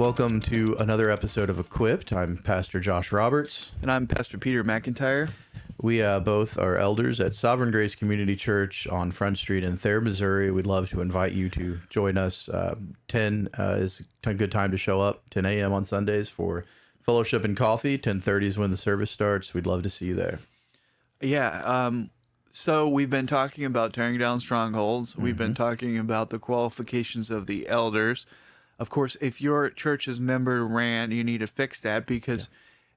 Welcome to another episode of Equipped. I'm Pastor Josh Roberts. And I'm Pastor Peter McIntyre. We both are elders at Sovereign Grace Community Church on Front Street in Thayer, Missouri. We'd love to invite you to join us. 10 is a good time to show up, 10 a.m. on Sundays for fellowship and coffee. 10:30 is when the service starts. We'd love to see you there. Yeah, so we've been talking about tearing down strongholds. We've been talking about the qualifications of the elders. Of course, if your church's member ran, you need to fix that because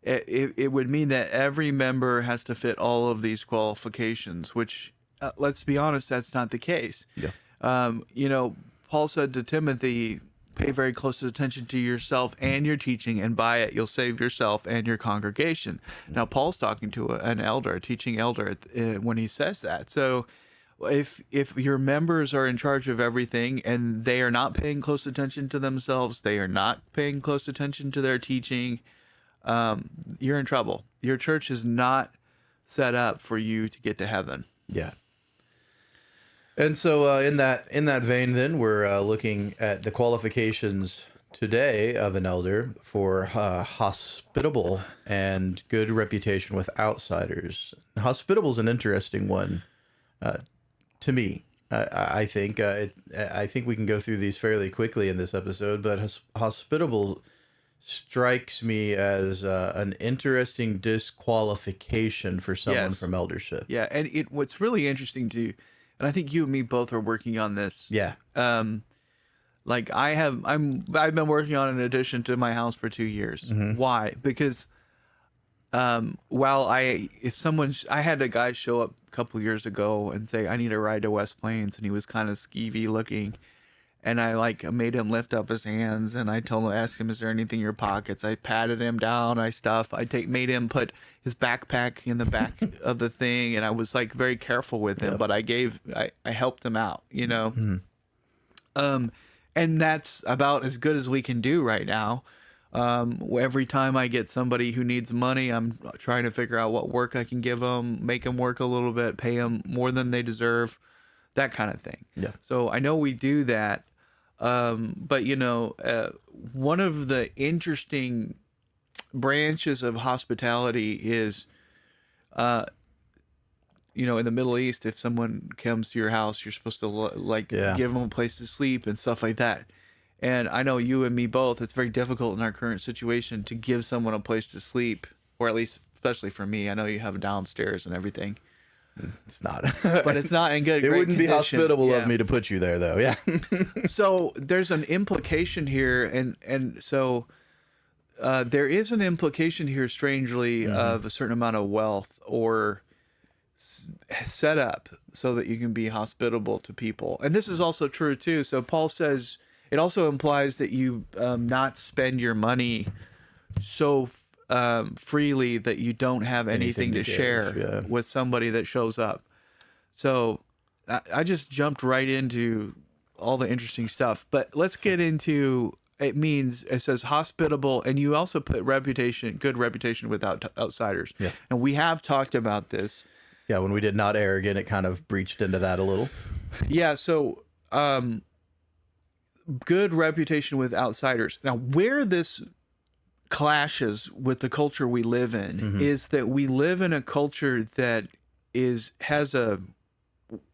it would mean that every member has to fit all of these qualifications, which, let's be honest, that's not the case. Yeah. Paul said to Timothy, pay very close attention to yourself and your teaching, and by it you'll save yourself and your congregation. Now, Paul's talking to an elder, a teaching elder, when he says that. So if your members are in charge of everything and they are not paying close attention to themselves, they are not paying close attention to their teaching, you're in trouble. Your church is not set up for you to get to heaven. Yeah. And so in that vein, then, we're looking at the qualifications today of an elder for hospitable and good reputation with outsiders. Hospitable is an interesting one to me. I think we can go through these fairly quickly in this episode, but hospitable strikes me as an interesting disqualification for someone from eldership. Yeah, and what's really interesting too, and I think you and me both are working on this. Yeah. Like I've been working on an addition to my house for 2 years. Why? Because I had a guy show up a couple years ago and say, I need a ride to West Plains, and he was kind of skeevy looking. And I made him lift up his hands, and I asked him, is there anything in your pockets? I patted him down, made him put his backpack in the back of the thing, and I was very careful with him, but I helped him out, and that's about as good as we can do right now. Every time I get somebody who needs money, I'm trying to figure out what work I can give them, make them work a little bit, pay them more than they deserve, that kind of thing. Yeah. So I know we do that. But one of the interesting branches of hospitality is, in the Middle East, if someone comes to your house, you're supposed to give them a place to sleep and stuff like that. And I know you and me both, it's very difficult in our current situation to give someone a place to sleep, or at least, especially for me. I know you have downstairs and everything. It's not. But it's not in good. It wouldn't condition. be hospitable of me to put you there, though. Yeah. So there's an implication here, and so there is an implication here, strangely, of a certain amount of wealth or set up so that you can be hospitable to people. And this is also true too. So Paul says it also implies that you not spend your money so freely that you don't have anything to share with somebody that shows up. So I just jumped right into all the interesting stuff, but let's get into it says hospitable, and you also put good reputation without outsiders. Yeah. And we have talked about this. Yeah. When we did not arrogant, it kind of breached into that a little. Yeah. So good reputation with outsiders. Now, where this clashes with the culture we live in is that we live in a culture that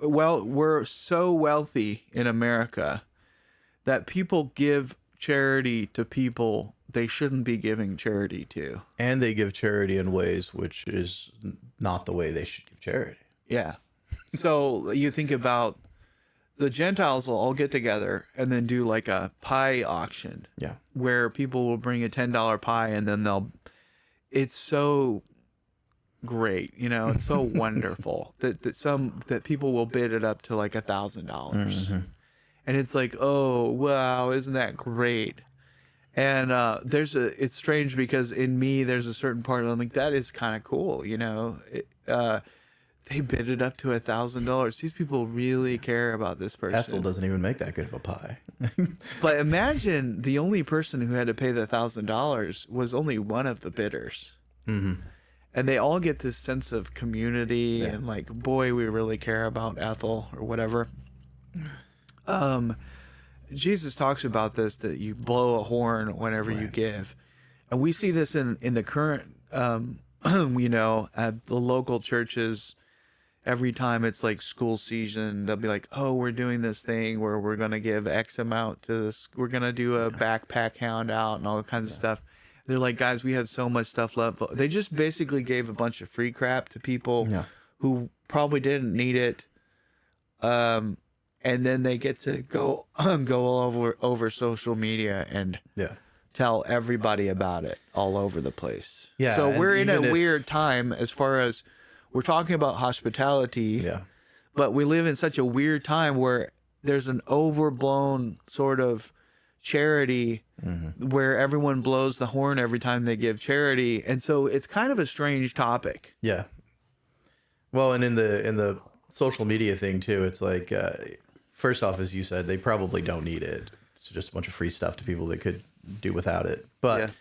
we're so wealthy in America that people give charity to people they shouldn't be giving charity to. And they give charity in ways which is not the way they should give charity. Yeah. So you think about the Gentiles will all get together and then do a pie auction. Yeah. Where people will bring a $10 pie, and then it's so great, it's so wonderful that people will bid it up to $1,000. And it's oh, wow, isn't that great? And it's strange because in me, there's a certain part of that is kind of cool, they bid it up to $1,000. These people really care about this person. Ethel doesn't even make that good of a pie. But imagine the only person who had to pay the $1,000 was only one of the bidders. And they all get this sense of community and boy, we really care about Ethel or whatever. Jesus talks about this, that you blow a horn whenever you give. And we see this in the current, you know, at the local churches. Every time it's like school season, they'll be like, oh, we're doing this thing where we're going to give X amount to this. We're going to do a backpack handout and all kinds of stuff. They're like, guys, we had so much stuff left. They just basically gave a bunch of free crap to people who probably didn't need it. And then they get to go over social media and tell everybody about it all over the place. Yeah. So we're in a weird time as far as we're talking about hospitality, but we live in such a weird time where there's an overblown sort of charity where everyone blows the horn every time they give charity. And so it's kind of a strange topic. Yeah. Well, and in the social media thing too, it's like, first off, as you said, they probably don't need it. It's just a bunch of free stuff to people that could do without it. But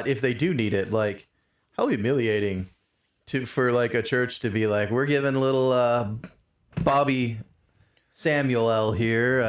if they do need it, like, how humiliating for like a church to be like, we're giving little Bobby Samuel here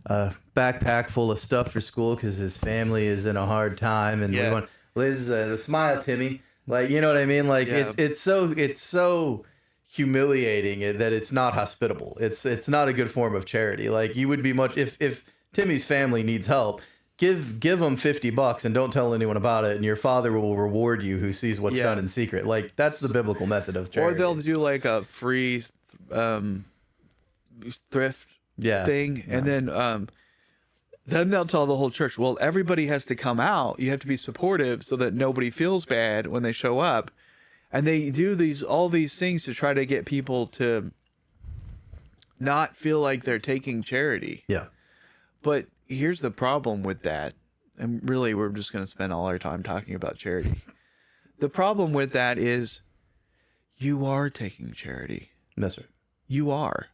a backpack full of stuff for school because his family is in a hard time, and we want Liz smile, Timmy. Like, you know what I mean? Like it's so humiliating that it's not hospitable. It's not a good form of charity. Like, you would be much if Timmy's family needs help, give them $50 and don't tell anyone about it, and your father will reward you who sees what's done in secret. Like, that's the biblical method of charity. Or they'll do like a free thrift thing, and then they'll tell the whole church, well, everybody has to come out. You have to be supportive so that nobody feels bad when they show up. And they do all these things to try to get people to not feel like they're taking charity. Yeah. But here's the problem with that. And really, we're just going to spend all our time talking about charity. The problem with that is you are taking charity. That's right. You are.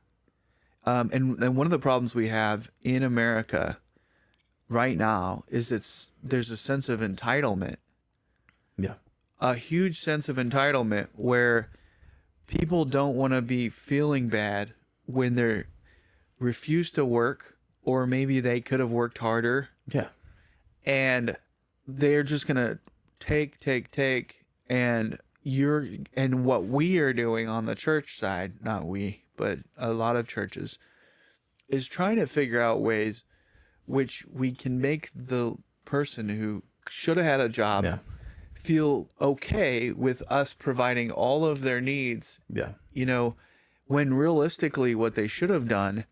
And one of the problems we have in America right now is there's a sense of entitlement. Yeah. A huge sense of entitlement where people don't want to be feeling bad when they refuse to work, or maybe they could have worked harder. Yeah. And they're just going to take. And what we are doing on the church side, not we, but a lot of churches, is trying to figure out ways which we can make the person who should have had a job feel okay with us providing all of their needs. Yeah. You know, when realistically what they should have done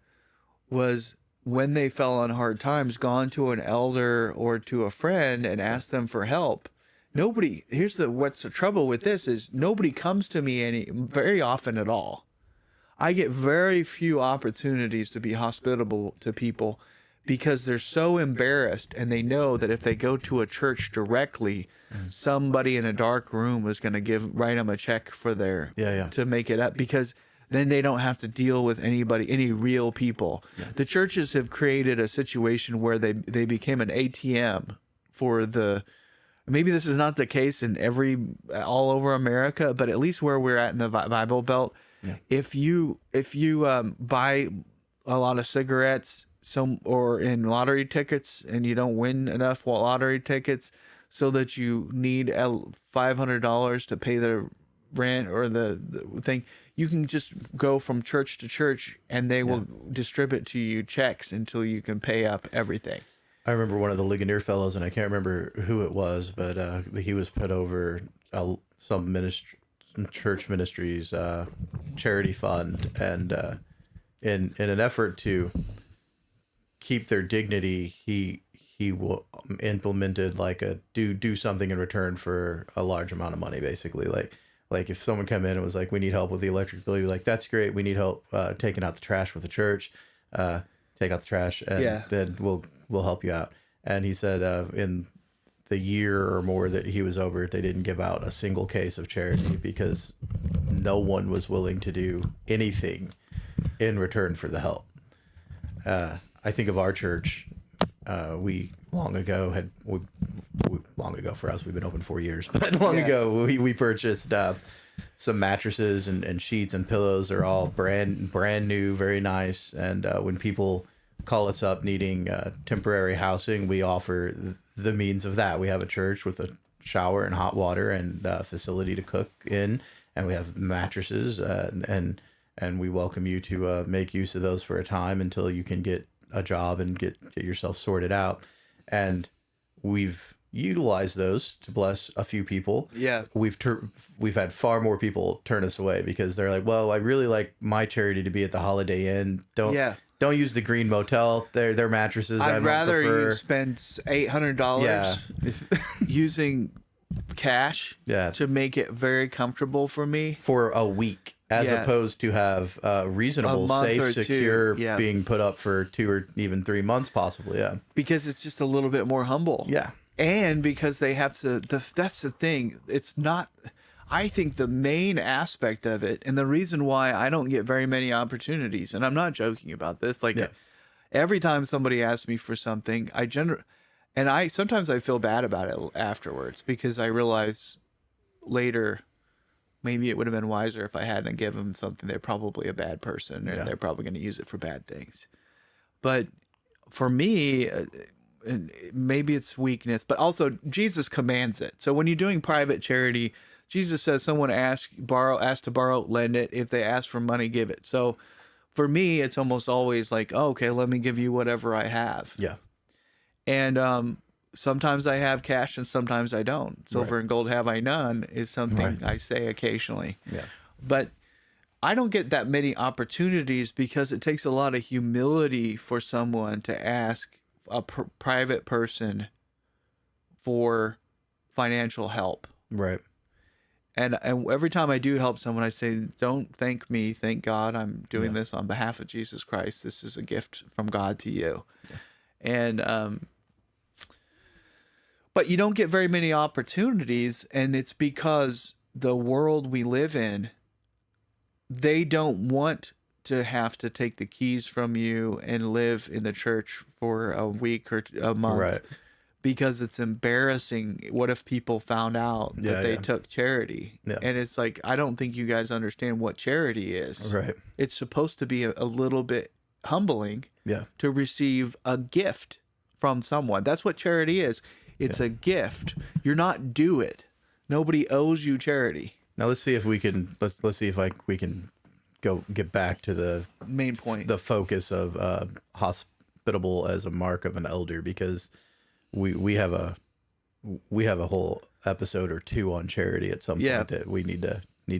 was, when they fell on hard times, gone to an elder or to a friend and asked them for help. What's the trouble with this is nobody comes to me very often at all. I get very few opportunities to be hospitable to people because they're so embarrassed, and they know that if they go to a church directly, somebody in a dark room is going to write them a check for to make it up, because then they don't have to deal with any real people. Yeah. The churches have created a situation where they became an ATM for maybe this is not the case in all over America, but at least where we're at in the Bible Belt, if you buy a lot of cigarettes or in lottery tickets, and you don't win enough lottery tickets so that you need $500 to pay the rent or the thing, you can just go from church to church and they will distribute to you checks until you can pay up everything. I remember one of the Ligonier fellows, and I can't remember who it was, but he was put over some church ministries charity fund, and in an effort to keep their dignity, he implemented like a do something in return for a large amount of money, basically. Like if someone come in and was like, we need help with the electric bill, you're like, that's great. We need help taking out the trash with the church. Take out the trash, and then we'll help you out. And he said in the year or more that he was over, they didn't give out a single case of charity because no one was willing to do anything in return for the help. I think of our church. We long ago for us, we've been open 4 years, but long ago we purchased some mattresses and sheets and pillows. Are all brand new, very nice. And when people call us up needing temporary housing, we offer the means of that. We have a church with a shower and hot water and facility to cook in, and we have mattresses, and we welcome you to make use of those for a time until you can get a job and get yourself sorted out. And we've utilized those to bless a few people. Yeah. We've had far more people turn us away because they're like, well, I really like my charity to be at the Holiday Inn. Don't use the Green Motel. Their mattresses. I'd rather you spend $800 using cash to make it very comfortable for me for a week, as opposed to have reasonable, safe, secure being put up for 2 or even 3 months, possibly. Yeah, because it's just a little bit more humble. Yeah, and because they have to. That's the thing. It's not. I think the main aspect of it, and the reason why I don't get very many opportunities, and I'm not joking about this, like every time somebody asks me for something, sometimes I feel bad about it afterwards because I realize later maybe it would have been wiser if I hadn't given them something. They're probably a bad person and they're probably going to use it for bad things. But for me, and maybe it's weakness, but also Jesus commands it. So when you're doing private charity, Jesus says someone ask to borrow, lend it. If they ask for money, give it. So for me, it's almost always like, oh, okay, let me give you whatever I have. Yeah. And sometimes I have cash and sometimes I don't. Silver and gold have I none is something I say occasionally. Yeah. But I don't get that many opportunities because it takes a lot of humility for someone to ask a private person for financial help. Right. And every time I do help someone, I say, don't thank me. Thank God I'm doing this on behalf of Jesus Christ. This is a gift from God to you. Yeah. And, but you don't get very many opportunities, and it's because the world we live in, they don't want to have to take the keys from you and live in the church for a week or a month. Right. Because it's embarrassing. What if people found out that they took charity? Yeah. And it's like, I don't think you guys understand what charity is. Right. It's supposed to be a little bit humbling to receive a gift from someone. That's what charity is. It's a gift. You're not due it. Nobody owes you charity. Now let's see if we can we can get back to the main point, the focus of hospitable as a mark of an elder, because we have a whole episode or two on charity at some point that we need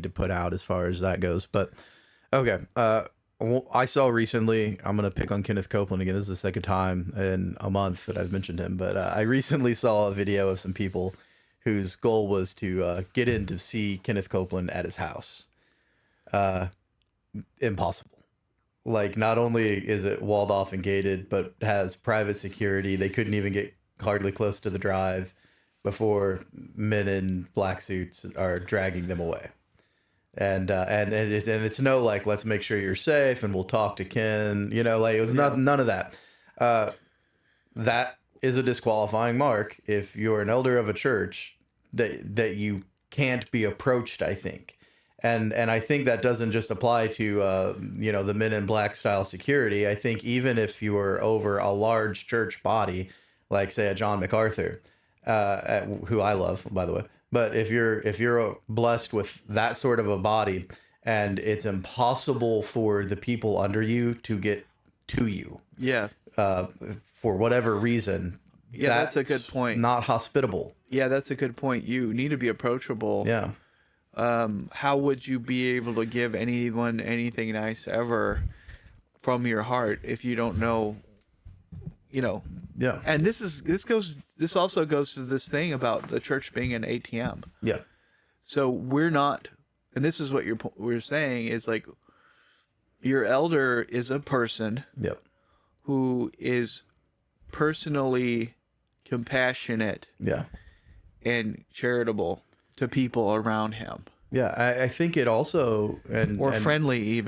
to put out as far as that goes. But okay, I saw recently, I'm going to pick on Kenneth Copeland again. This is the second time in a month that I've mentioned him, but I recently saw a video of some people whose goal was to get in to see Kenneth Copeland at his house. Impossible. Like, not only is it walled off and gated, but has private security. They couldn't even get hardly close to the drive before men in black suits are dragging them away. And it's no, like, let's make sure you're safe and we'll talk to Ken, like, it was none of that. That is a disqualifying mark if you're an elder of a church that you can't be approached, I think. And I think that doesn't just apply to, the men in black style security. I think even if you were over a large church body, like say a John MacArthur, who I love, by the way, but if you're blessed with that sort of a body and it's impossible for the people under you to get to you, for whatever reason, that's a good point. Not hospitable. Yeah, that's a good point. You need to be approachable. Yeah. How would you be able to give anyone anything nice ever from your heart if you don't know, Yeah. And this also goes to this thing about the church being an ATM. Yeah. So we're not, and this is what we're saying is like, your elder is a person who is personally compassionate and charitable to people around him. Yeah, I think it also friendly,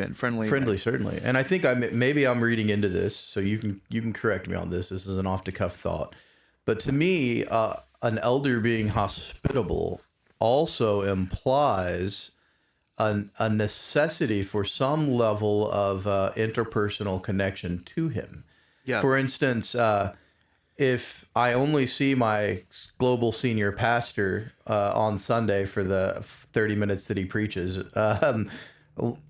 certainly. And I think maybe I'm reading into this, so you can correct me on this. This is an off the cuff thought, but to me, an elder being hospitable also implies a necessity for some level of interpersonal connection to him. Yeah. For instance, if I only see my global senior pastor on Sunday for the 30 minutes that he preaches,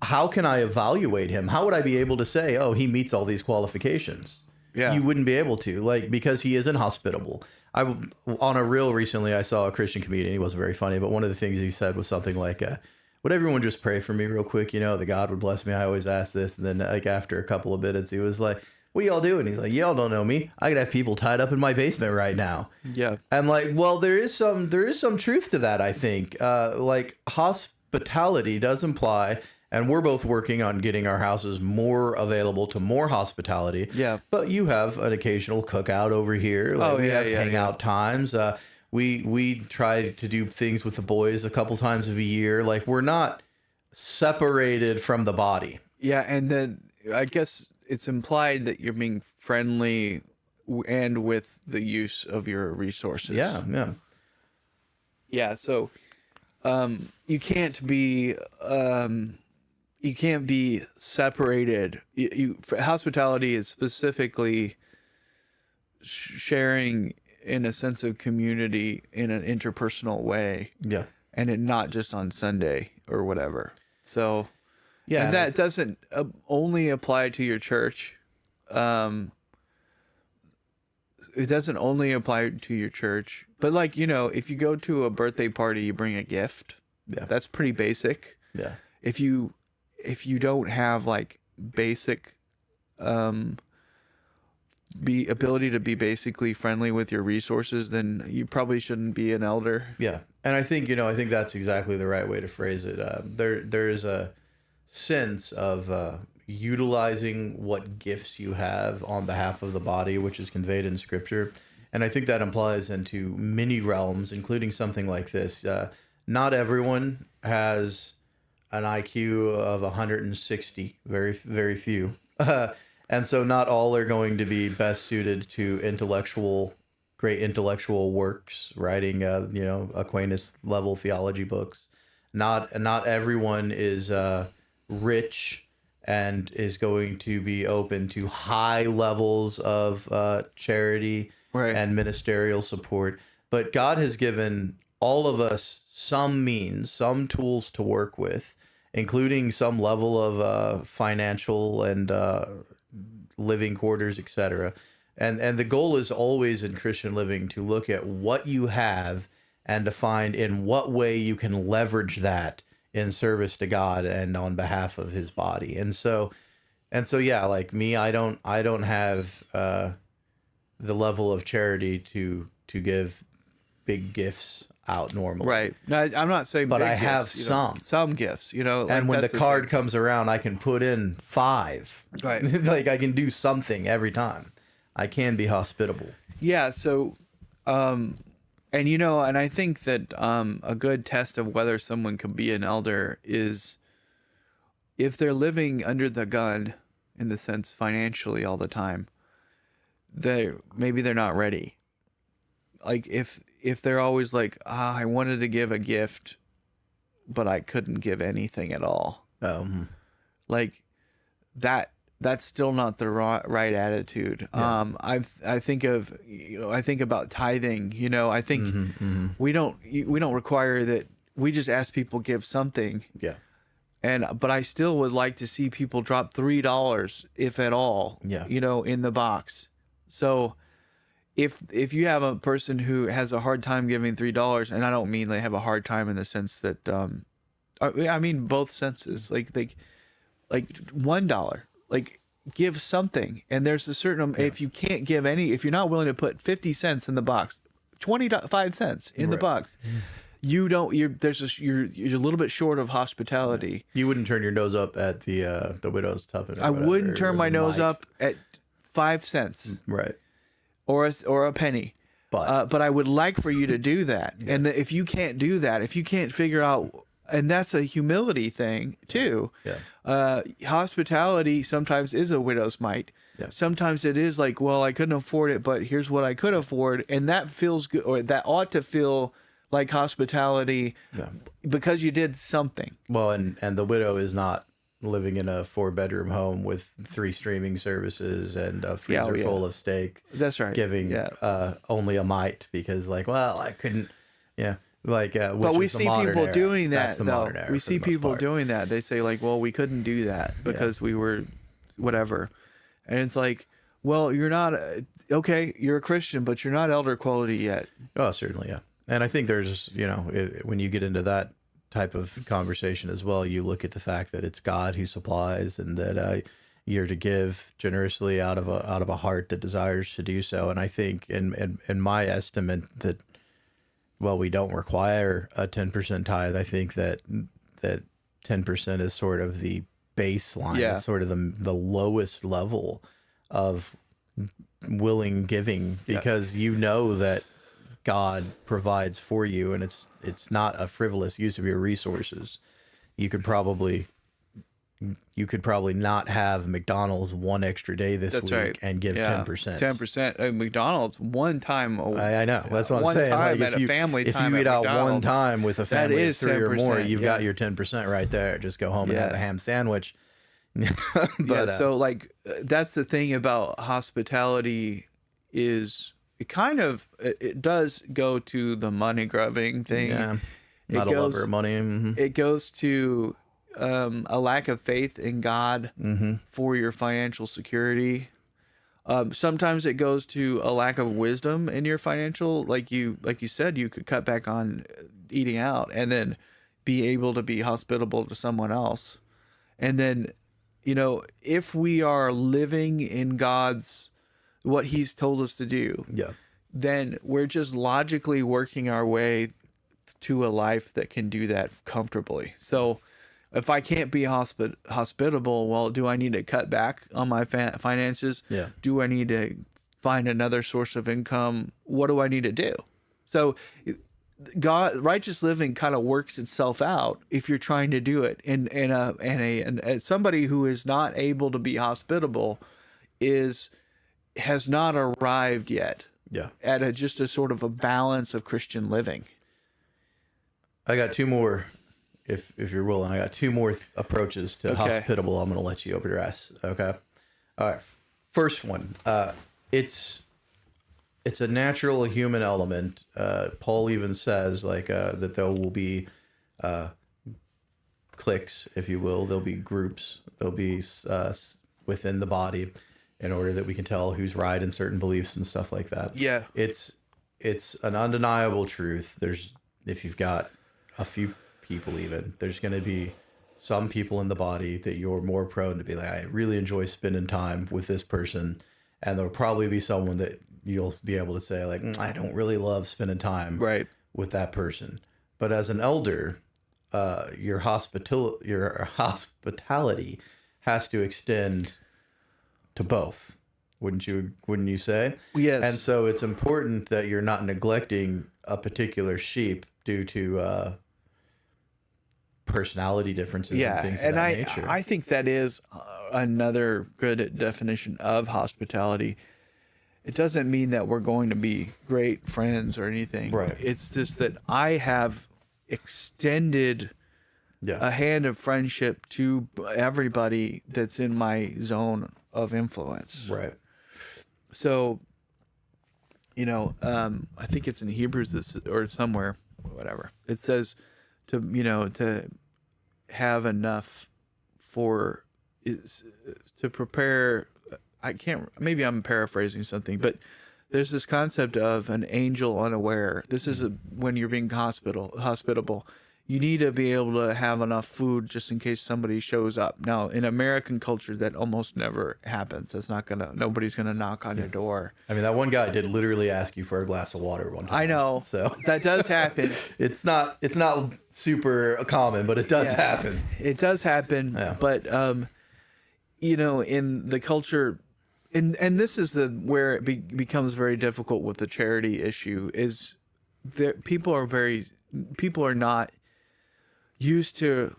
how can I evaluate him? How would I be able to say, oh, he meets all these qualifications? Yeah. You wouldn't be able to, like, because he is inhospitable. On a reel recently, I saw a Christian comedian. He wasn't very funny, but one of the things he said was something like, would everyone just pray for me real quick? You know, that God would bless me. I always ask this. And then, like, after a couple of minutes, he was like, what do y'all do? And he's like, y'all don't know me. I could have people tied up in my basement right now. Yeah. I'm like, well, there is some truth to that, I think. Like, hospitality does imply, and we're both working on getting our houses more available to more hospitality. Yeah. But you have an occasional cookout over here. Like, we have hangout times. We try to do things with the boys a couple times of a year. Like, we're not separated from the body. Yeah, and then I guess it's implied that you're being friendly and with the use of your resources. Yeah, yeah. Yeah, so you can't be separated. Hospitality is specifically sharing in a sense of community in an interpersonal way. Yeah. And not just on Sunday or whatever. So, yeah, and that doesn't only apply to your church. It doesn't only apply to your church, but like, you know, if you go to a birthday party, you bring a gift. Yeah. That's pretty basic. Yeah. If you don't have like basic, ability to be basically friendly with your resources, then you probably shouldn't be an elder. Yeah. And I think that's exactly the right way to phrase it. There is a sense of utilizing what gifts you have on behalf of the body, which is conveyed in Scripture. And I think that applies into many realms, including something like this. Not everyone has an IQ of 160, very, very few. And so not all are going to be best suited to great intellectual works, writing, Aquinas level theology books. Not everyone is rich and is going to be open to high levels of charity and ministerial support. But God has given all of us some means, some tools to work with, including some level of financial and living quarters, etc. And the goal is always in Christian living to look at what you have and to find in what way you can leverage that in service to God and on behalf of his body. And so yeah, like me, I don't have the level of charity to give big gifts out normally. Right. No, I'm not saying but big I gifts, have some gifts, you know. And when the card comes around, I can put in 5. Right. Like I can do something every time. I can be hospitable. Yeah. So, and I think that a good test of whether someone can be an elder is if they're living under the gun, in the sense financially all the time. Maybe they're not ready. Like if they're always like, I wanted to give a gift, but I couldn't give anything at all. Like that's still not the right attitude. Yeah. I think about tithing. I think we don't require that. We just ask people give something. Yeah. But I still would like to see people drop $3, if at all. Yeah. In the box. So if you have a person who has a hard time giving $3, and I don't mean they have a hard time in the sense that I mean both senses, like $1, like give something. And there's a certain if you can't give any, if you're not willing to put 50 cents in the box, 25 cents in the box, you're a little bit short of hospitality. You wouldn't turn your nose up at the widow's tuppence. I wouldn't turn my nose up at 5 cents. Right. Or a penny. But I would like for you to do that. Yeah. And if you can't do that, if you can't figure out, and that's a humility thing too. Yeah. Hospitality sometimes is a widow's mite. Yeah. Sometimes it is like, well, I couldn't afford it, but here's what I could afford. And that feels good, or that ought to feel like hospitality because you did something. Well, and the widow is not living in a 4-bedroom home with 3 streaming services and a freezer full of steak. That's right. Giving only a mite because, like, well, I couldn't. Yeah. Like, but we see people doing that, though. We see people doing that. They say, like, well, we couldn't do that because we were whatever. And it's like, well, you're not, okay, you're a Christian, but you're not elder quality yet. Oh, certainly, yeah. And I think there's, when you get into that type of conversation as well, you look at the fact that it's God who supplies and that you're to give generously out of a heart that desires to do so. And I think in my estimate that, well, we don't require a 10% tithe. I think that 10% is sort of the baseline. Yeah. It's sort of the lowest level of willing giving because you know that God provides for you, and it's not a frivolous use of your resources. You could probably not have McDonald's one extra day this week and give 10%. 10% at McDonald's one time. I know. That's what I'm one saying. Time like at a family if time you eat out McDonald's, one time with a family of 3 or more, you've got your 10% right there. Just go home and have a ham sandwich. But, so like that's the thing about hospitality is it does go to the money grubbing thing. Yeah, not a lover of money. Mm-hmm. It goes to a lack of faith in God for your financial security. Sometimes it goes to a lack of wisdom in your financial, like you said, you could cut back on eating out and then be able to be hospitable to someone else. And then, if we are living in what he's told us to do, then we're just logically working our way to a life that can do that comfortably. So if I can't be hospitable, well, do I need to cut back on my finances? Yeah. Do I need to find another source of income? What do I need to do? So righteous living kind of works itself out if you're trying to do it. And somebody who is not able to be hospitable has not arrived yet. Yeah. At just a sort of a balance of Christian living. I got 2 more, if you're willing. I got 2 more approaches to hospitable. I'm going to let you address. Okay. All right. First one. It's a natural human element. Paul even says that there will be cliques, if you will. There'll be groups. There'll be within the body, in order that we can tell who's right in certain beliefs and stuff like that. Yeah. It's an undeniable truth. If you've got a few people even, there's going to be some people in the body that you're more prone to be like, I really enjoy spending time with this person. And there'll probably be someone that you'll be able to say, like, I don't really love spending time with that person. But as an elder, your hospitality has to extend to both. Wouldn't you say? Yes. And so it's important that you're not neglecting a particular sheep due to personality differences and things of that nature. I think that is another good definition of hospitality. It doesn't mean that we're going to be great friends or anything. Right. It's just that I have extended a hand of friendship to everybody that's in my zone of influence. Right. So, I think it's in Hebrews or somewhere, whatever. It says to have enough to prepare. Maybe I'm paraphrasing something, but there's this concept of an angel unaware. This is when you're being hospitable. You need to be able to have enough food just in case somebody shows up. Now, in American culture, that almost never happens. Nobody's gonna knock on your door. I mean, that one guy did literally ask you for a glass of water one time. I know. So that does happen. It's not super common, but it does happen. It does happen. Yeah. But in the culture, and this is where it becomes very difficult with the charity issue is that people are not used to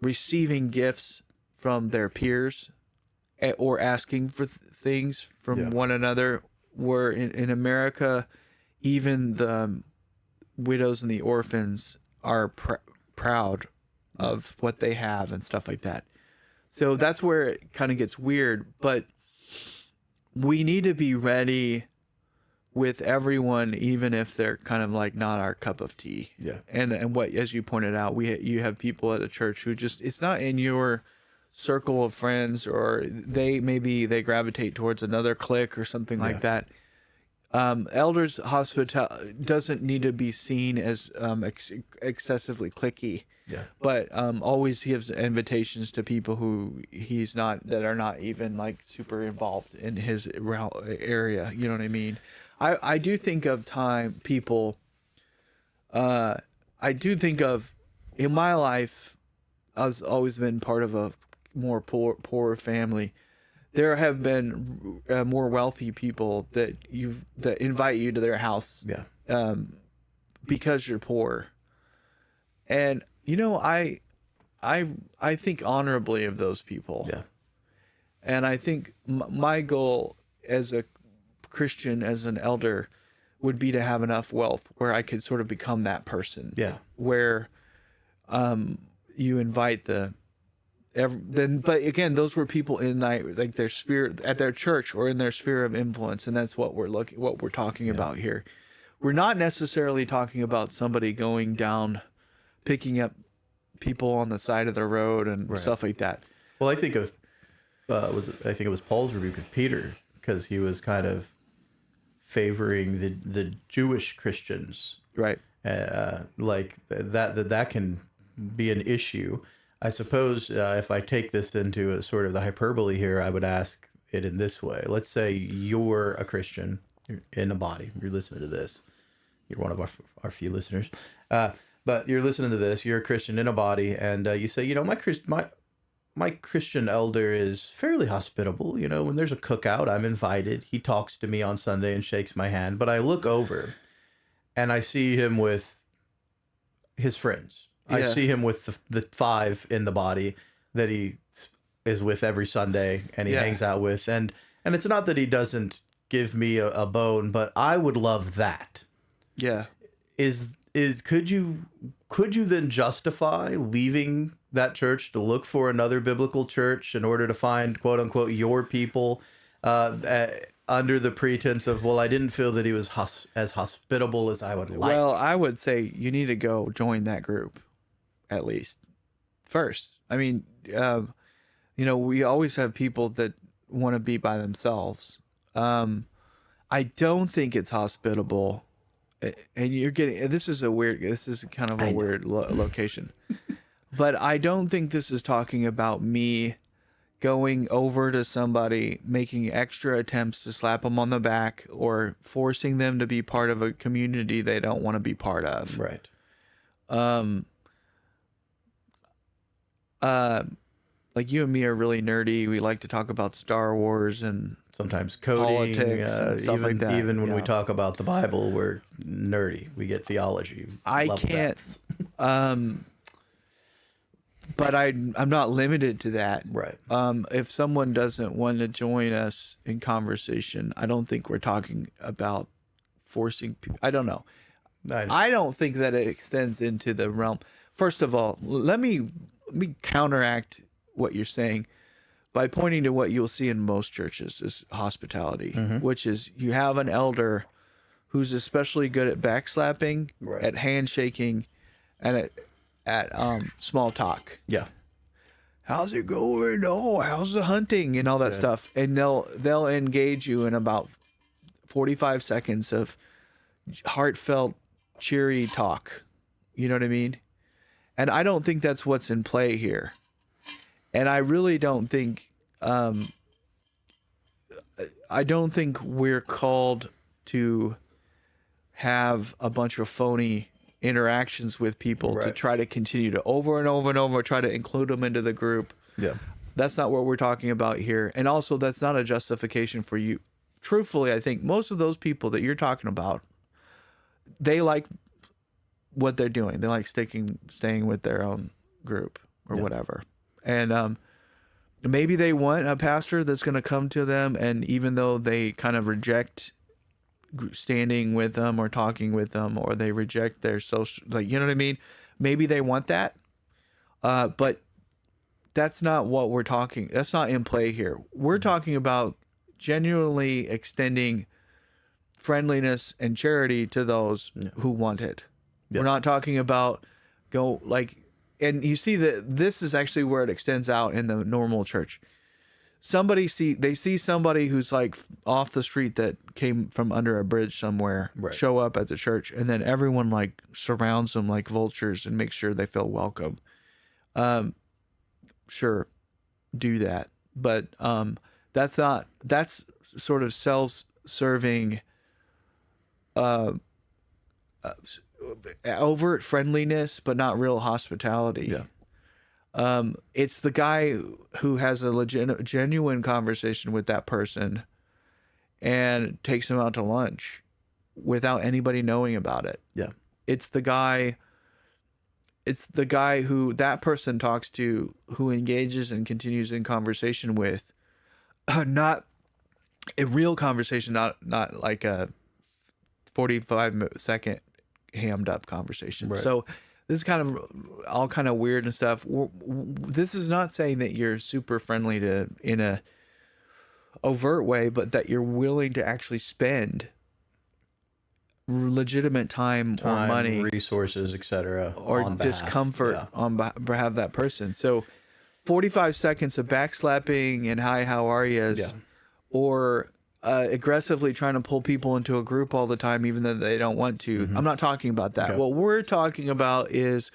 receiving gifts from their peers or asking for things from one another. Where in America, even the widows and the orphans are proud of what they have and stuff like that. So that's where it kind of gets weird, but we need to be ready with everyone, even if they're kind of like not our cup of tea. Yeah. And what, as you pointed out, you have people at a church who just, it's not in your circle of friends, or they gravitate towards another clique or something like that. Elders hospitality doesn't need to be seen as excessively cliquey. Yeah. But always gives invitations to people who that are not even like super involved in his area. You know what I mean? I do think of people. I do think of, in my life, I've always been part of a more poor family. There have been more wealthy people that invite you to their house. Yeah. Because you're poor. And I think honorably of those people. Yeah. And I think my goal as a Christian, as an elder, would be to have enough wealth where I could sort of become that person. Yeah. Where you invite but again, those were people in like their sphere at their church or in their sphere of influence, and that's what we're talking about here. We're not necessarily talking about somebody going down, picking up people on the side of the road and stuff like that. Well, I think of I think it was Paul's rebuke of Peter, because he was kind of favoring the Jewish Christians, right? Like that can be an issue. I suppose if I take this into a sort of the hyperbole here, I would ask it in this way. Let's say you're a Christian, you're in a body, you're listening to this. You're one of our few listeners. But you're listening to this, you're a Christian in a body, and you say, my Christian elder is fairly hospitable. When there's a cookout, I'm invited. He talks to me on Sunday and shakes my hand. But I look over, and I see him with his friends. Yeah. I see him with the five in the body that he is with every Sunday, and he hangs out with. And it's not that he doesn't give me a bone, but I would love that. Yeah. Could you then justify leaving that church to look for another biblical church in order to find, quote unquote, your people, under the pretense of, well, I didn't feel that he was as hospitable as I would like? Well, I would say you need to go join that group, at least first. I mean, we always have people that want to be by themselves. I don't think it's hospitable. And you're getting, this is kind of a weird location, but I don't think this is talking about me going over to somebody, making extra attempts to slap them on the back, or forcing them to be part of a community they don't want to be part of. Right. Like you and me are really nerdy. We like to talk about Star Wars and sometimes coding, politics and stuff like that. Even when we talk about the Bible, we're nerdy. We get theology. I can't, but I'm not limited to that. Right. If someone doesn't want to join us in conversation, I don't think we're talking about forcing people. I don't know. I don't think that it extends into the realm. First of all, let me counteract what you're saying by pointing to what you'll see in most churches is hospitality, which is you have an elder who's especially good at backslapping, at handshaking, and at small talk. Yeah. How's it going? Oh, how's the hunting and all that stuff? And they'll engage you in about 45 seconds of heartfelt, cheery talk. You know what I mean? And I don't think that's what's in play here. And I really don't think, we're called to have a bunch of phony interactions with people to try to continue to over and over and over, try to include them into the group. Yeah. That's not what we're talking about here. And also that's not a justification for you. Truthfully, I think most of those people that you're talking about, they like what they're doing. They like staying with their own group or whatever. And maybe they want a pastor that's going to come to them, and even though they kind of reject standing with them or talking with them, or they reject their social, like, you know what I mean? Maybe they want that. But that's not what we're talking. That's not in play here. We're talking about genuinely extending friendliness and charity to those who want it. We're not talking about and you see that this is actually where it extends out in the normal church. They see somebody who's like off the street that came from under a bridge somewhere, show up at the church, and then everyone like surrounds them like vultures and makes sure they feel welcome. Sure, do that, but that's sort of self-serving, overt friendliness, but not real hospitality. It's the guy who has a genuine conversation with that person and takes them out to lunch without anybody knowing about it. It's the guy who that person talks to, who engages and continues in conversation with, not a real conversation, not like a 45-second hammed up conversation. So this is kind of all kind of weird and stuff. This is not saying that you're super friendly in a overt way, but that you're willing to actually spend legitimate time or money, resources, etc., or discomfort on behalf of that person. So 45 seconds of backslapping and hi, how are yous, or aggressively trying to pull people into a group all the time, even though they don't want to. I'm not talking about that. What we're talking about is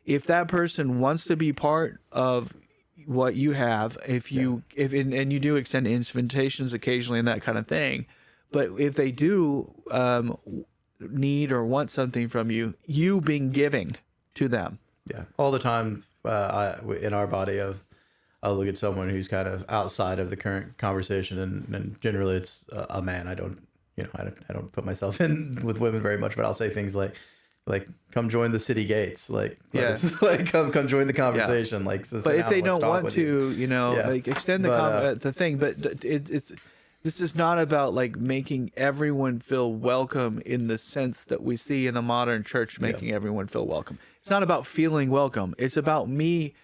if that person wants to be part of what you have, if you do extend invitations occasionally and that kind of thing, but if they do need or want something from you being giving to them. All the time in our body I'll look at someone who's kind of outside of the current conversation, and generally it's a man. I don't put myself in with women very much, but I'll say things like come join the city gates, like come join the conversation, but if they don't want to, like extend the thing. But this is not about like making everyone feel welcome in the sense that we see in the modern church, making everyone feel welcome. It's not about feeling welcome. It's about me.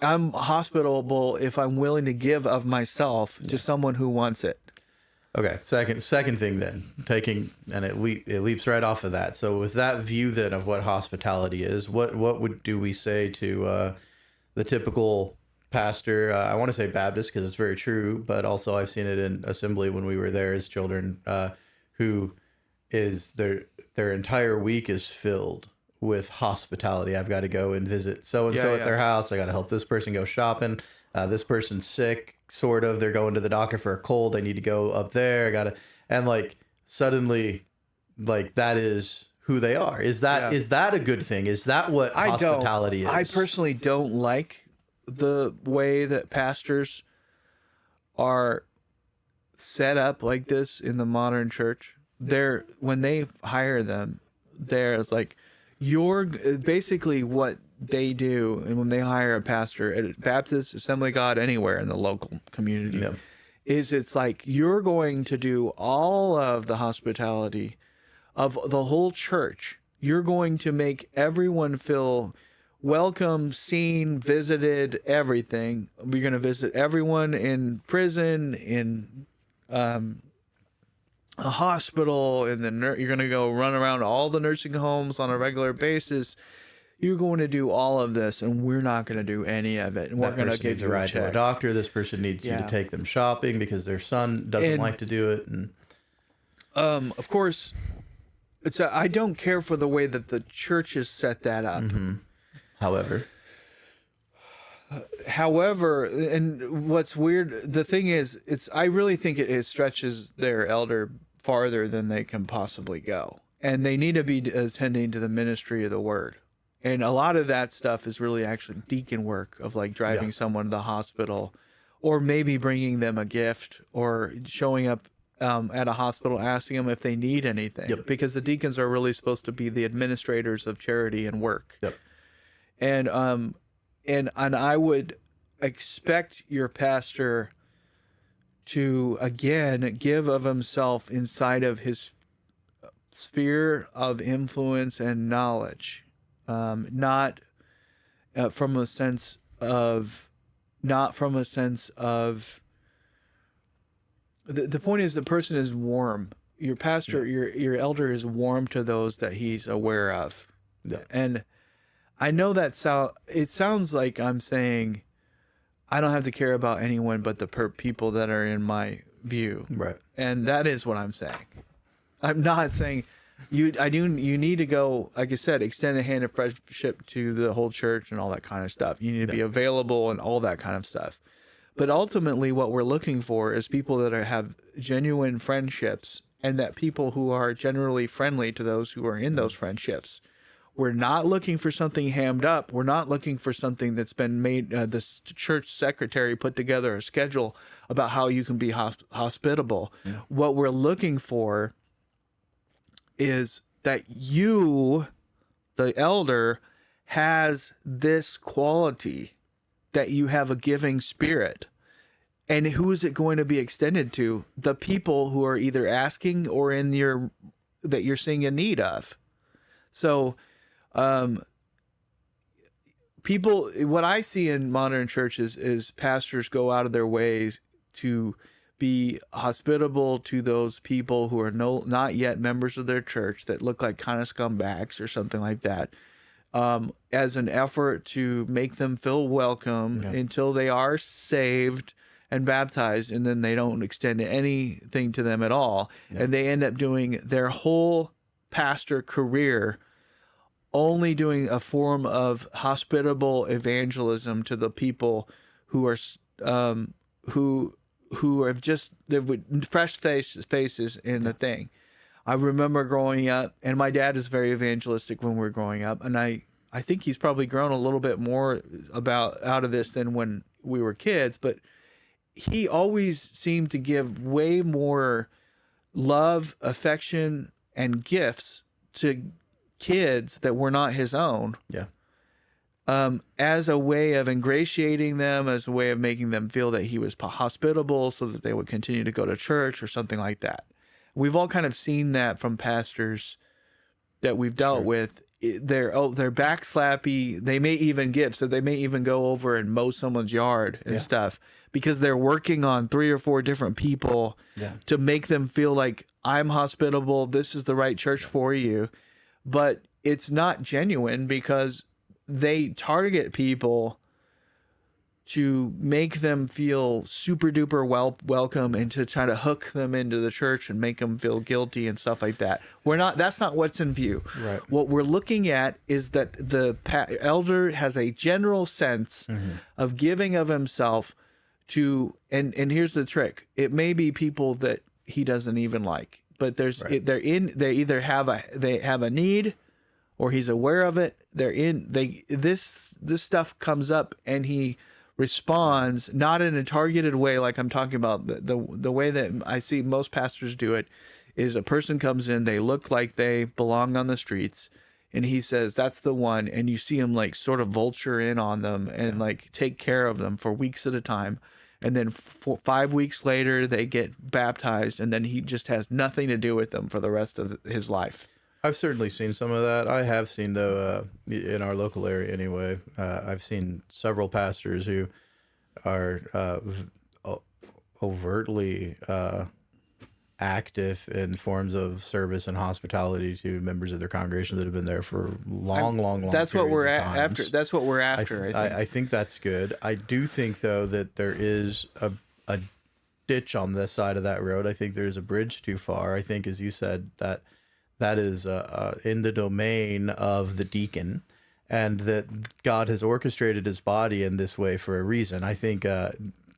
I'm hospitable if I'm willing to give of myself to someone who wants it. Okay. Second thing then, it leaps right off of that. So with that view then of what hospitality is, what do we say to the typical pastor? I want to say Baptist because it's very true, but also I've seen it in assembly when we were there as children, who is their entire week is filled with hospitality. I've got to go and visit so-and-so at their house. I got to help this person go shopping. This person's sick, sort of. They're going to the doctor for a cold. I need to go up there. And like suddenly, like that is who they are. Is that a good thing? Is that what hospitality is? I personally don't like the way that pastors are set up like this in the modern church. When they hire them, there's like, you're basically what they do. And when they hire a pastor at Baptist, Assembly of God, anywhere in the local community, it's like, you're going to do all of the hospitality of the whole church. You're going to make everyone feel welcome, seen, visited, everything. We're going to visit everyone in prison, in a hospital, and then you're going to go run around all the nursing homes on a regular basis. You're going to do all of this, and we're not going to do any of it. And we're going to give you a check. To a doctor. This person needs you to take them shopping because their son doesn't like to do it. And of course, I don't care for the way that the church has set that up. However, and what's weird, the thing is, I really think it stretches their elder farther than they can possibly go. And they need to be attending to the ministry of the word. And a lot of that stuff is really actually deacon work of like driving someone to the hospital, or maybe bringing them a gift, or showing up at a hospital asking them if they need anything. Because the deacons are really supposed to be the administrators of charity and work. And I would expect your pastor to, again, give of himself inside of his sphere of influence and knowledge, not from a sense of not from a sense of the point is the person is warm. Your pastor, your elder is warm to those that he's aware of. Yeah. And I know that it sounds like I'm saying I don't have to care about anyone but the people that are in my view. Right. And that is what I'm saying. I'm not saying you need to go, like I said, extend a hand of friendship to the whole church and all that kind of stuff. You need to be available and all that kind of stuff. But ultimately what we're looking for is people that have genuine friendships, and that people who are generally friendly to those who are in those friendships. We're not looking for something hammed up. We're not looking for something that's been made. The church secretary put together a schedule about how you can be hospitable. Yeah. What we're looking for is that you, the elder, has this quality, that you have a giving spirit. And who is it going to be extended to? The people who are either asking or that you're seeing a need of. So, people, what I see in modern churches is pastors go out of their ways to be hospitable to those people who are not yet members of their church, that look like kind of scumbags or something like that, as an effort to make them feel welcome until they are saved and baptized, and then they don't extend anything to them at all. Yeah. And they end up doing their whole pastor career only doing a form of hospitable evangelism to the people who are who have just with fresh faces in the thing. I remember growing up, and my dad is very evangelistic when we were growing up, and I think he's probably grown a little bit more out of this than when we were kids, but he always seemed to give way more love, affection, and gifts to kids that were not his own. Yeah. As a way of ingratiating them, as a way of making them feel that he was hospitable so that they would continue to go to church or something like that. We've all kind of seen that from pastors that we've dealt with. They're backslappy. They may even they may even go over and mow someone's yard and stuff because they're working on 3 or 4 different people to make them feel like, I'm hospitable. This is the right church for you. But it's not genuine, because they target people to make them feel super duper welcome, and to try to hook them into the church and make them feel guilty and stuff like that. That's not what's in view. Right. What we're looking at is that the elder has a general sense of giving of himself to, and here's the trick. It may be people that he doesn't even like, but they either have a need, or he's aware of it. This stuff comes up, and he responds not in a targeted way like I'm talking about. The way that I see most pastors do it is a person comes in, they look like they belong on the streets, and he says, that's the one, and you see him like sort of vulture in on them and like take care of them for weeks at a time. And then 5 weeks later, they get baptized, and then he just has nothing to do with them for the rest of his life. I've certainly seen some of that. I have seen, though, in our local area anyway, I've seen several pastors who are overtly active in forms of service and hospitality to members of their congregation that have been there for long That's what we're after. That's what we're after. I think that's good. I do think, though, that there is a ditch on this side of that road. I think there's a bridge too far. I think, as you said, that is in the domain of the deacon, and that God has orchestrated his body in this way for a reason. I think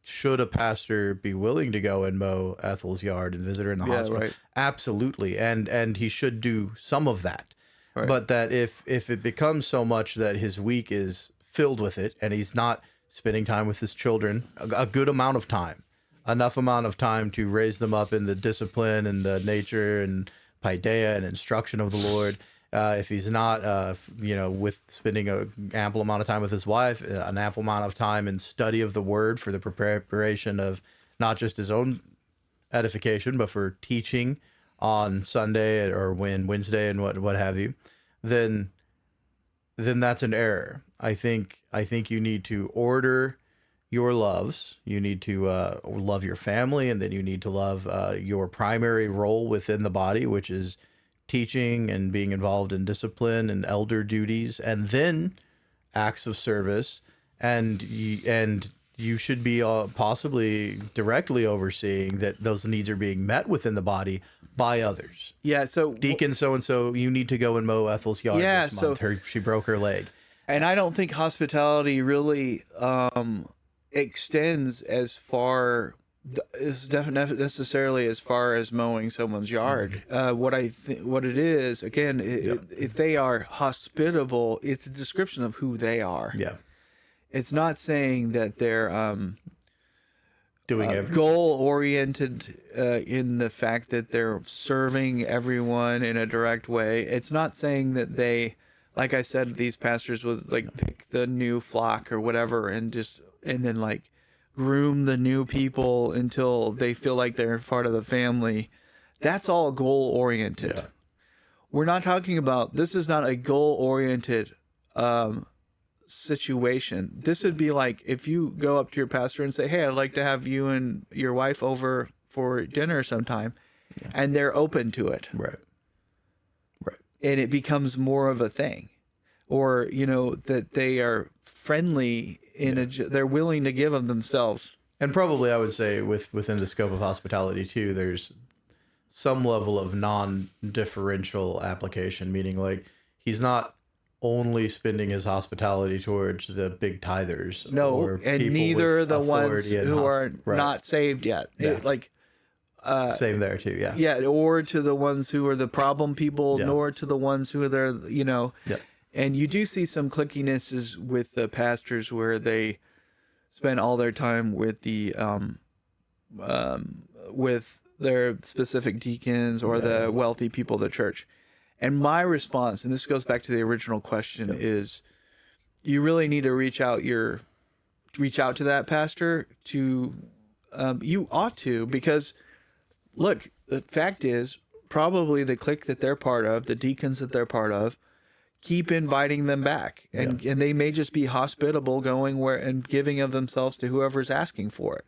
should a pastor be willing to go and mow Ethel's yard and visit her in the hospital? Right. Absolutely, and he should do some of that. Right. But that if it becomes so much that his week is filled with it, and he's not spending time with his children, a good amount of time, enough amount of time to raise them up in the discipline and the nature and paideia and instruction of the Lord. If he's not, with spending an ample amount of time with his wife, an ample amount of time in study of the Word for the preparation of not just his own edification, but for teaching on Sunday or Wednesday and what have you, then that's an error. I think you need to order your loves. You need to love your family, and then you need to love your primary role within the body, which is teaching and being involved in discipline and elder duties, and then acts of service. And you should be possibly directly overseeing that those needs are being met within the body by others. Yeah. So Deacon so-and-so, you need to go and mow Ethel's yard this month. She broke her leg. And I don't think hospitality really extends as far, is definitely necessarily as far as mowing someone's yard. What it is, again, if they are hospitable, it's a description of who they are. Yeah. It's not saying that they're doing everything. Goal-oriented in the fact that they're serving everyone in a direct way. It's not saying that they, like I said, these pastors would like pick the new flock or whatever and then like groom the new people until they feel like they're part of the family. That's all goal-oriented. Yeah. We're not talking about, this is not a goal-oriented situation. This would be like if you go up to your pastor and say, hey, I'd like to have you and your wife over for dinner sometime, and they're open to it. Right. And it becomes more of a thing, or, that they are friendly they're willing to give of themselves. And probably I would say within the scope of hospitality too, there's some level of non-differential application, meaning like he's not only spending his hospitality towards the big tithers. No, or and neither the ones who are not saved yet. Yeah. Same there too, yeah. Yeah, or to the ones who are the problem people, Yeah. nor to the ones who are there, Yeah. And you do see some clickiness with the pastors where they spend all their time with the with their specific deacons or the wealthy people of the church. And my response, and this goes back to the original question, is you really need to reach out to that pastor. You ought to, because look, the fact is probably the clique that they're part of, the deacons that they're part of, keep inviting them back, and they may just be hospitable, going where and giving of themselves to whoever's asking for it.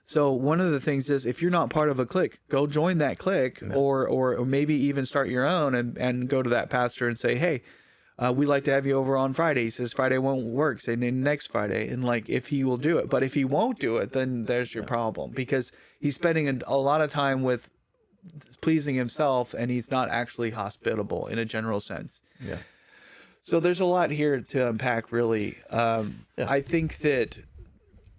So one of the things is, if you're not part of a clique, go join that clique, or maybe even start your own and go to that pastor and say, hey, we'd like to have you over on Friday. He says Friday won't work. Say next Friday. And like, if he will do it, but if he won't do it, then there's your problem, because he's spending a lot of time with pleasing himself, and he's not actually hospitable in a general sense. Yeah. So there's a lot here to unpack, really. I think that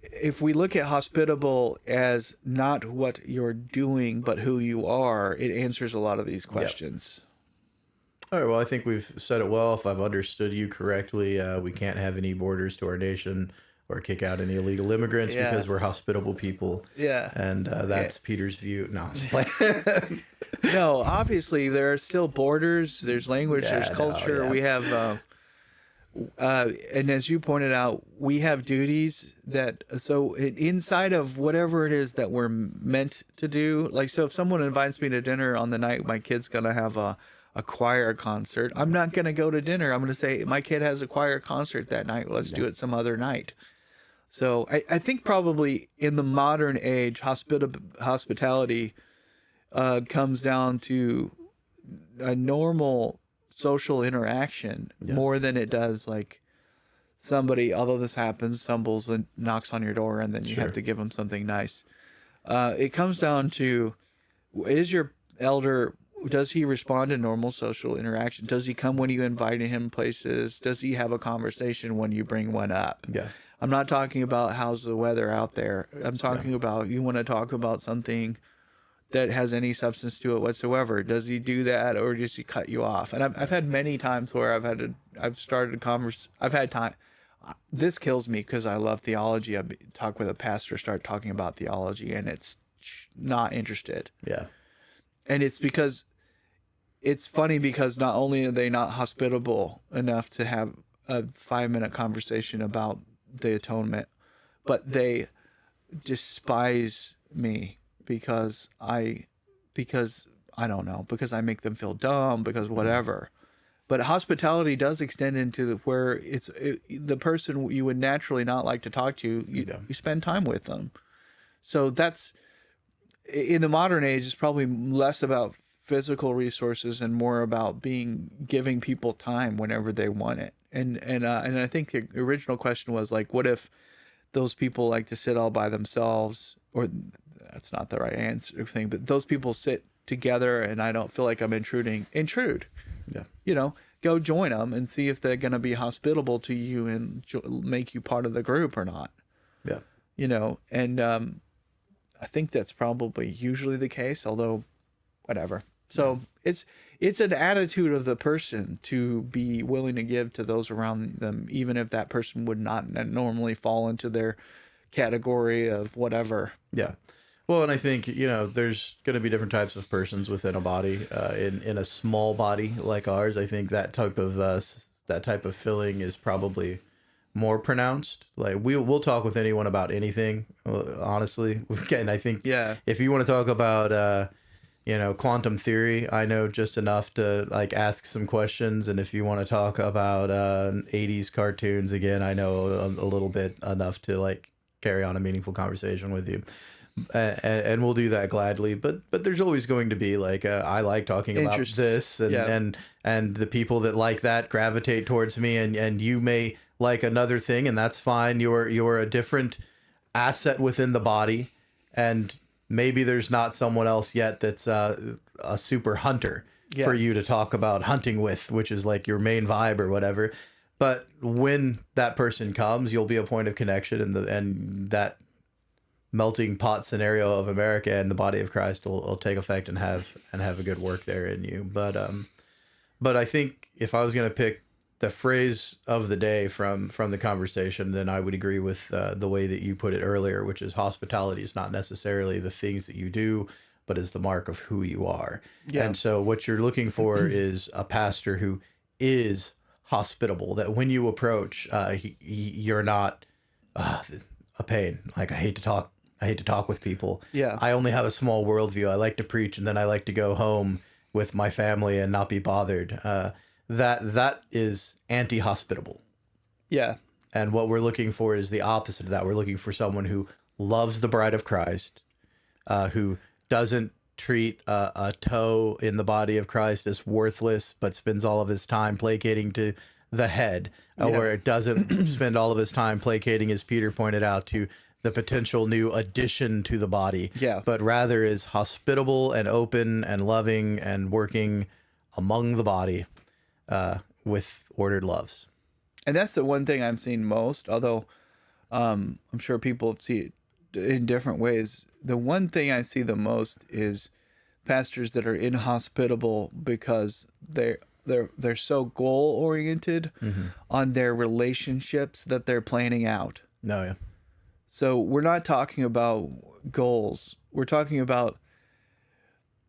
if we look at hospitable as not what you're doing, but who you are, it answers a lot of these questions. All right, well, I think we've said it well. If I've understood you correctly, we can't have any borders to our nation or kick out any illegal immigrants because we're hospitable people. Yeah. And that's Peter's view. No, I'm No, obviously there are still borders. There's language, there's culture. We have, and as you pointed out, we have duties so inside of whatever it is that we're meant to do. Like, so if someone invites me to dinner on the night my kid's going to have a choir concert, I'm not going to go to dinner. I'm going to say, my kid has a choir concert that night. Let's do it some other night. So I think probably in the modern age, hospitality comes down to a normal social interaction more than it does like somebody, although this happens, stumbles and knocks on your door, and then you have to give them something nice. It comes down to, is your elder, does he respond to normal social interaction? Does he come when you invite him places? Does he have a conversation when you bring one up? Yeah. I'm not talking about how's the weather out there. I'm talking about, you want to talk about something that has any substance to it whatsoever. Does he do that, or does he cut you off? And I've had many times where I've had time. This kills me because I love theology. I talk with a pastor, start talking about theology, and it's not interested. Yeah. And it's because it's funny, because not only are they not hospitable enough to have a 5-minute conversation about the atonement, but they despise me because I don't know, because I make them feel dumb, because whatever. But hospitality does extend into where the person you would naturally not like to talk to, you spend time with them. So that's, in the modern age, it's probably less about physical resources and more about giving people time whenever they want it. And I think the original question was like, what if those people like to sit all by themselves? Or that's not the right answer thing, but those people sit together and I don't feel like I'm intruding. Intrude. Yeah. Go join them and see if they're going to be hospitable to you and make you part of the group or not. Yeah. And I think that's probably usually the case, although whatever. So it's an attitude of the person to be willing to give to those around them, even if that person would not normally fall into their category of whatever. Yeah. Well, and I think, there's going to be different types of persons within a body. In a small body like ours, I think that type of filling is probably more pronounced. Like we'll talk with anyone about anything, honestly. And I think if you want to talk about quantum theory, I know just enough to like ask some questions. And if you want to talk about 80s cartoons, again, I know a little bit enough to like carry on a meaningful conversation with you. And we'll do that gladly, but there's always going to be like I like talking about this, and the people that like that gravitate towards me, and you may like another thing, and that's fine. You're a different asset within the body, and maybe there's not someone else yet that's a super hunter for you to talk about hunting with, which is like your main vibe or whatever. But when that person comes, you'll be a point of connection, and that melting pot scenario of America and the body of Christ will take effect and have a good work there in you. But I think if I was going to pick the phrase of the day from the conversation, then I would agree with the way that you put it earlier, which is hospitality is not necessarily the things that you do, but is the mark of who you are. Yeah. And so what you're looking for is a pastor who is hospitable, that when you approach, you're not a pain. Like, I hate to talk with people. Yeah. I only have a small worldview. I like to preach, and then I like to go home with my family and not be bothered. That is anti-hospitable. Yeah. And what we're looking for is the opposite of that. We're looking for someone who loves the bride of Christ, who doesn't treat a toe in the body of Christ as worthless, but spends all of his time placating to the head, or it doesn't spend all of his time placating, as Peter pointed out, to the potential new addition to the body, but rather is hospitable and open and loving and working among the body with ordered loves. And that's the one thing I'm seeing most, although I'm sure people see it in different ways. The one thing I see the most is pastors that are inhospitable because they're so goal oriented on their relationships that they're planning out. No, yeah. So we're not talking about goals. We're talking about,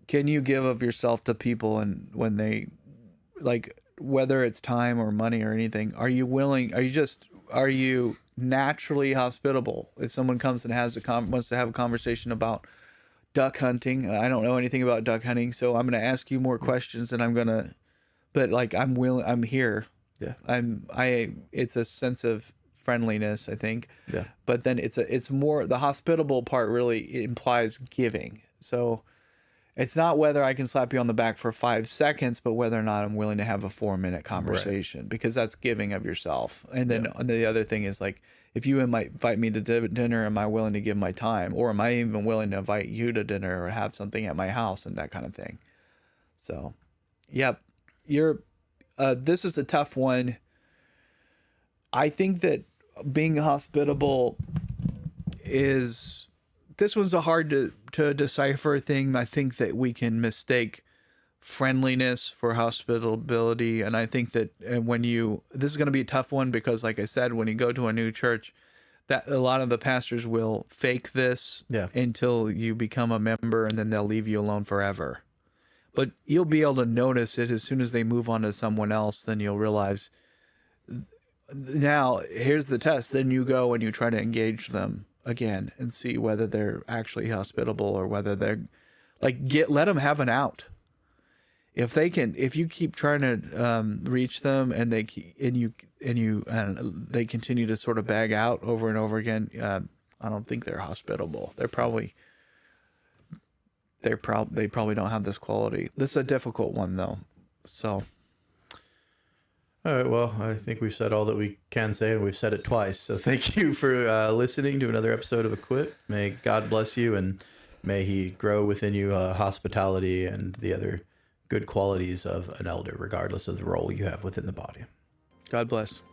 can you give of yourself to people, and when they, like, whether it's time or money or anything, are you willing? Are you naturally hospitable? If someone comes and wants to have a conversation about duck hunting, I don't know anything about duck hunting, so I'm going to ask you more questions than but like, I'm willing, I'm here. Yeah. It's a sense of friendliness, I think. Yeah. But then it's more, the hospitable part really implies giving. So it's not whether I can slap you on the back for 5 seconds, but whether or not I'm willing to have a 4-minute conversation, because that's giving of yourself. And then the other thing is, like, if you invite me to dinner, am I willing to give my time, or am I even willing to invite you to dinner or have something at my house and that kind of thing? So, yep. This is a tough one. I think that being hospitable this one's a hard to decipher thing. I think that we can mistake friendliness for hospitability. And I think that this is going to be a tough one, because like I said, when you go to a new church, that a lot of the pastors will fake this until you become a member, and then they'll leave you alone forever. But you'll be able to notice it as soon as they move on to someone else. Then you'll realize, now here's the test. Then you go and you try to engage them again and see whether they're actually hospitable, or whether they're like, let them have an out. if you keep trying to reach them and they continue to sort of bag out over and over again, I don't think they're hospitable. They probably don't have this quality. This is a difficult one though. So. All right, well, I think we've said all that we can say, and we've said it twice. So thank you for listening to another episode of Equip. May God bless you, and may he grow within you hospitality and the other good qualities of an elder, regardless of the role you have within the body. God bless.